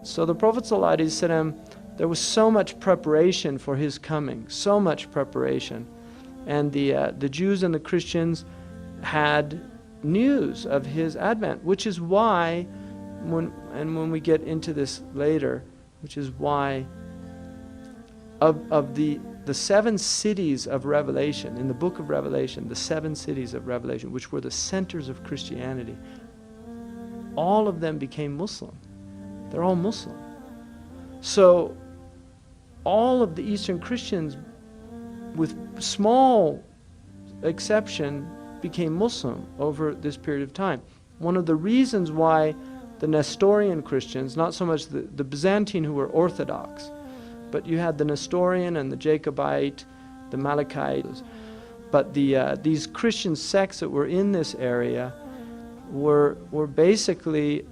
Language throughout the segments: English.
So the Prophet ﷺ, there was so much preparation for his coming, so much preparation. And the Jews and the Christians had news of his advent, which is why, when we get into this later, which is why of the 7 cities of Revelation, in the book of Revelation, the 7 cities of Revelation, which were the centers of Christianity, all of them became Muslim. They're all Muslim. So all of the Eastern Christians, with small exception, became Muslim over this period of time. One of the reasons why the Nestorian Christians, not so much the Byzantine who were Orthodox, but you had the Nestorian and the Jacobite, the Malachites, but these Christian sects that were in this area were basically,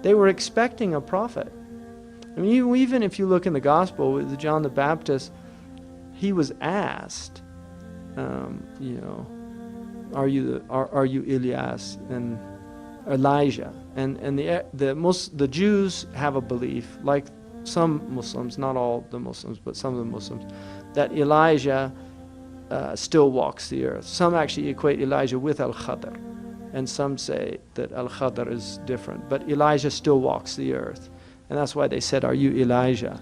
they were expecting a prophet. I mean, even if you look in the Gospel with John the Baptist, he was asked, are you Elias and Elijah? And the Jews have a belief, like some Muslims, not all the Muslims, but some of the Muslims, that Elijah still walks the earth. Some actually equate Elijah with Al-Khadr, and some say that Al-Khadr is different, but Elijah still walks the earth. And that's why they said, are you Elijah?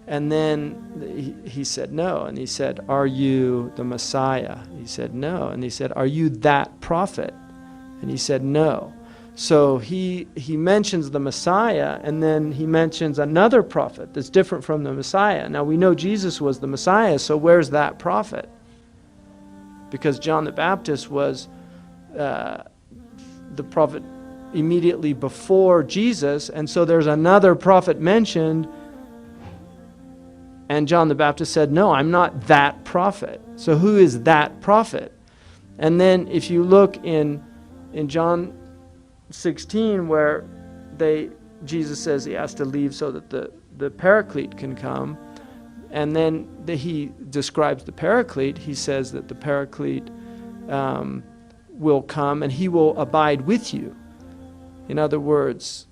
And then he said no, and he said, are you the Messiah? He said no, and he said, are you that prophet? And he said no. So he mentions the Messiah, and then he mentions another prophet that's different from the Messiah. Now we know Jesus was the Messiah, so where's that prophet? Because John the Baptist was the prophet immediately before Jesus, and so there's another prophet mentioned, and John the Baptist said, no, I'm not that prophet. So who is that prophet? And then if you look in John 16, where Jesus says he has to leave so that the Paraclete can come, and then he describes the Paraclete. He says that the Paraclete will come and he will abide with you. In other words,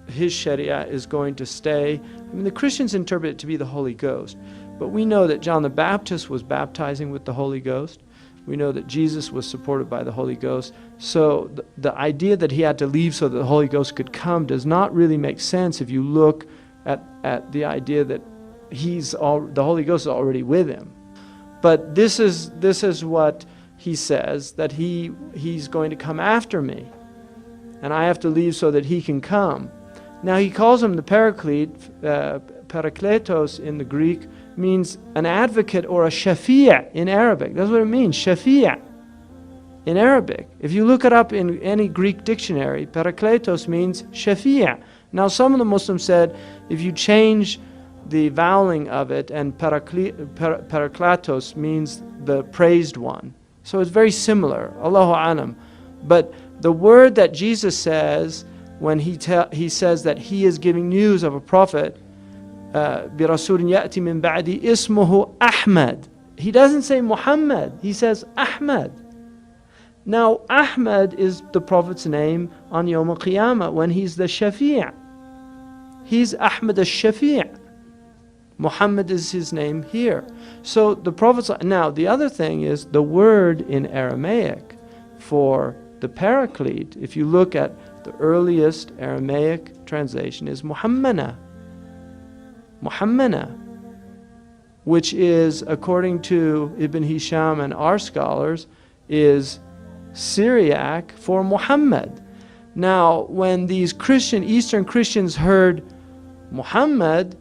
his Sharia is going to stay. I mean, the Christians interpret it to be the Holy Ghost, but we know that John the Baptist was baptizing with the Holy Ghost. We know that Jesus was supported by the Holy Ghost. So the idea that he had to leave so that the Holy Ghost could come does not really make sense if you look at the idea that the Holy Ghost is already with him. But this is what he says, that he's going to come after me, and I have to leave so that he can come. Now he calls him the Paraclete. Parakletos in the Greek means an advocate or a shafi' in Arabic. That's what it means, shafi' in Arabic. If you look it up in any Greek dictionary, Parakletos means shafi'. Now some of the Muslims said if you change the voweling of it, and Parakletos means the praised one. So it's very similar, Allahu Alam. But the word that Jesus says when he says that he is giving news of a prophet, بِرَسُولٍ يَأْتِ مِن بَعْدِي اسْمُهُ أَحْمَدٍ. He doesn't say Muhammad, he says Ahmad. Now Ahmad is the Prophet's name on Yawm al-Qiyamah when he's the Shafi'. He's Ahmad al-Shafi'. Muhammad is his name here. So the Prophet, now the other thing is the word in Aramaic for the Paraclete, if you look at the earliest Aramaic translation, is Muhammana. Muhammana, which is, according to Ibn Hisham and our scholars, is Syriac for Muhammad. Now, when these Eastern Christians heard Muhammad,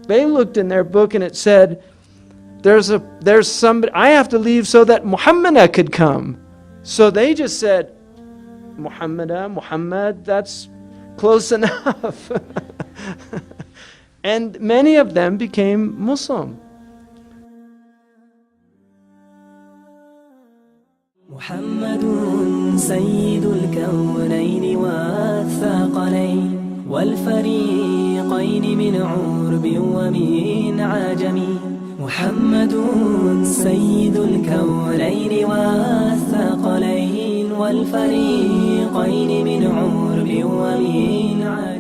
they looked in their book and it said, there's somebody, I have to leave so that Muhammad could come. So they just said, Muhammad, that's close enough. And many of them became Muslim. محمد سيد الكونين والثقلين والفريقين من عرب ومن عجم. محمد سيد الكونين والثقلين والفريقين من عرب ومن عجم